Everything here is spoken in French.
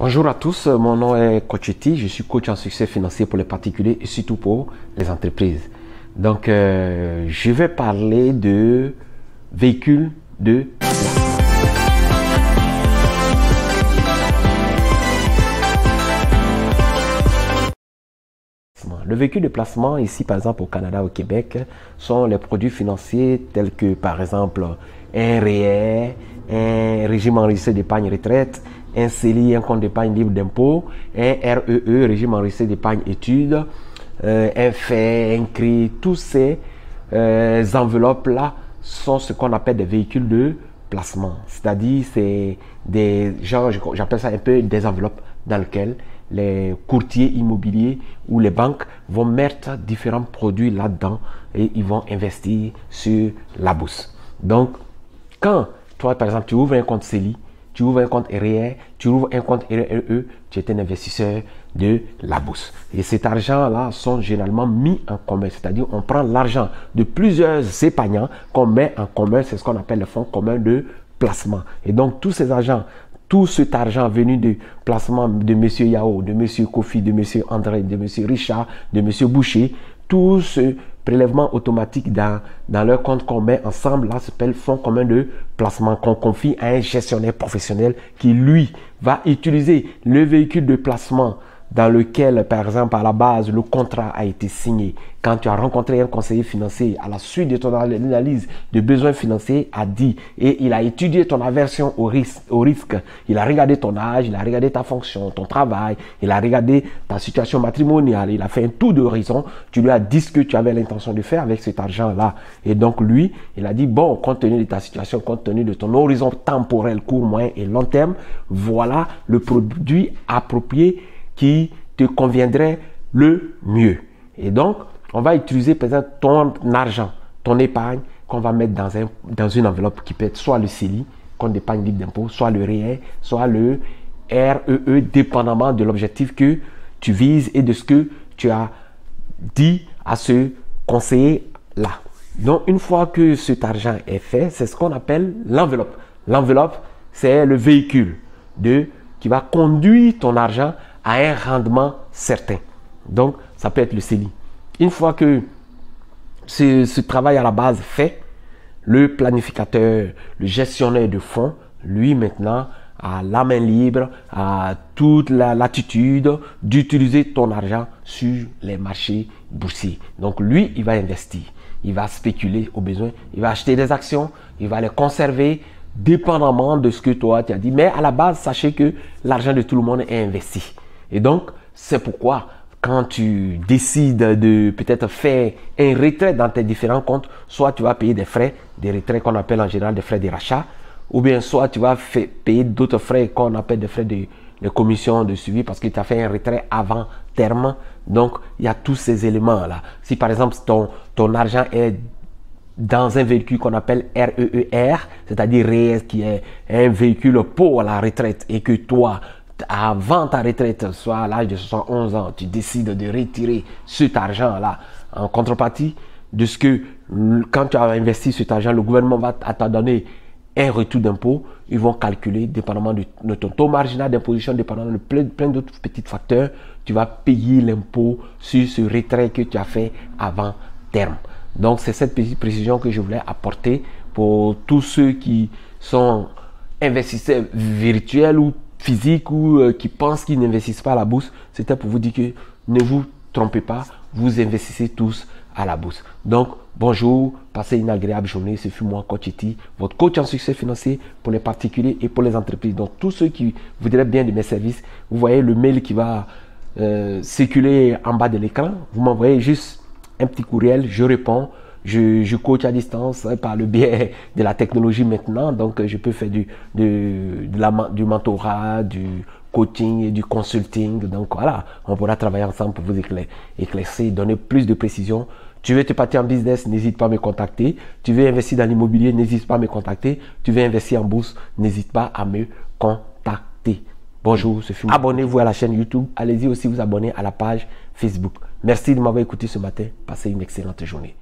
Bonjour à tous, mon nom est Coach Eti, je suis coach en succès financier pour les particuliers et surtout pour les entreprises. Donc, je vais parler de véhicules de placement. Le véhicule de placement, ici par exemple au Canada, au Québec, sont les produits financiers tels que par exemple un REER, un régime enregistré d'épargne retraite, un CELI, un compte d'épargne libre d'impôt, un REE, régime enregistré d'épargne études, un FAI, un CRI, tous ces enveloppes-là sont ce qu'on appelle des véhicules de placement. C'est-à-dire, c'est des gens, j'appelle ça un peu des enveloppes dans lesquelles les courtiers immobiliers ou les banques vont mettre différents produits là-dedans et ils vont investir sur la bourse. Donc, quand toi, par exemple, tu ouvres un compte CELI, tu ouvres un compte REER, tu ouvres un compte REE, tu es un investisseur de la bourse. Et cet argent-là sont généralement mis en commun, c'est-à-dire on prend l'argent de plusieurs épargnants qu'on met en commun, c'est ce qu'on appelle le fonds commun de placement. Et donc tous ces argents, tout cet argent venu de placement de M. Yao, de M. Kofi, de M. André, de M. Richard, de M. Boucher, tout ce prélèvement automatique dans leur compte qu'on met ensemble, là, s'appelle fonds commun de placement qu'on confie à un gestionnaire professionnel qui, lui, va utiliser le véhicule de placement dans lequel, par exemple, à la base, le contrat a été signé. Quand tu as rencontré un conseiller financier à la suite de ton analyse de besoins financiers, a dit, et il a étudié ton aversion au risque. Il a regardé ton âge, il a regardé ta fonction, ton travail, il a regardé ta situation matrimoniale, il a fait un tour d'horizon. Tu lui as dit ce que tu avais l'intention de faire avec cet argent-là. Et donc, lui, il a dit, bon, compte tenu de ta situation, compte tenu de ton horizon temporel, court, moyen et long terme, voilà le produit approprié qui te conviendrait le mieux. Et donc, on va utiliser par exemple ton argent, ton épargne, qu'on va mettre dans une enveloppe qui peut être soit le CELI, compte d'épargne libre d'impôt, soit le REER, soit le REE, dépendamment de l'objectif que tu vises et de ce que tu as dit à ce conseiller-là. Donc, une fois que cet argent est fait, c'est ce qu'on appelle l'enveloppe. L'enveloppe, c'est le véhicule qui va conduire ton argent à un rendement certain. Donc, ça peut être le CELI. Une fois que ce travail à la base fait, le planificateur, le gestionnaire de fonds, lui maintenant, a la main libre, a toute la latitude d'utiliser ton argent sur les marchés boursiers. Donc, lui, il va investir. Il va spéculer au besoin. Il va acheter des actions. Il va les conserver dépendamment de ce que toi, tu as dit. Mais à la base, sachez que l'argent de tout le monde est investi. Et donc, c'est pourquoi quand tu décides de peut-être faire un retrait dans tes différents comptes, soit tu vas payer des frais, des retraits qu'on appelle en général des frais de rachat, ou bien soit tu vas payer d'autres frais qu'on appelle des frais de commission de suivi parce que tu as fait un retrait avant terme. Donc, il y a tous ces éléments-là. Si par exemple, ton argent est dans un véhicule qu'on appelle REER, c'est-à-dire REER qui est un véhicule pour la retraite et que toi, avant ta retraite, soit à l'âge de 71 ans, tu décides de retirer cet argent-là en contrepartie de ce que, quand tu as investi cet argent, le gouvernement va te donner un retour d'impôt. Ils vont calculer, dépendamment de ton taux marginal d'imposition, dépendamment de plein d'autres petits facteurs, tu vas payer l'impôt sur ce retrait que tu as fait avant terme. Donc, c'est cette petite précision que je voulais apporter pour tous ceux qui sont investisseurs virtuels ou physiques ou qui pensent qu'ils n'investissent pas à la bourse. C'était pour vous dire que ne vous trompez pas, vous investissez tous à la bourse. Donc, bonjour, passez une agréable journée. Ce fut moi, Coach Eti, votre coach en succès financier pour les particuliers et pour les entreprises. Donc, tous ceux qui voudraient bien de mes services, vous voyez le mail qui va circuler en bas de l'écran. Vous m'envoyez juste un petit courriel, je réponds. Je coach à distance par le biais de la technologie maintenant. Donc, je peux faire du mentorat, du coaching et du consulting. Donc, voilà, on pourra travailler ensemble pour vous éclaircir, donner plus de précision. Tu veux te partir en business, n'hésite pas à me contacter. Tu veux investir dans l'immobilier, n'hésite pas à me contacter. Tu veux investir en bourse, n'hésite pas à me contacter. Bonjour, c'est Fumé. Abonnez-vous à la chaîne YouTube. Allez-y aussi vous abonner à la page Facebook. Merci de m'avoir écouté ce matin. Passez une excellente journée.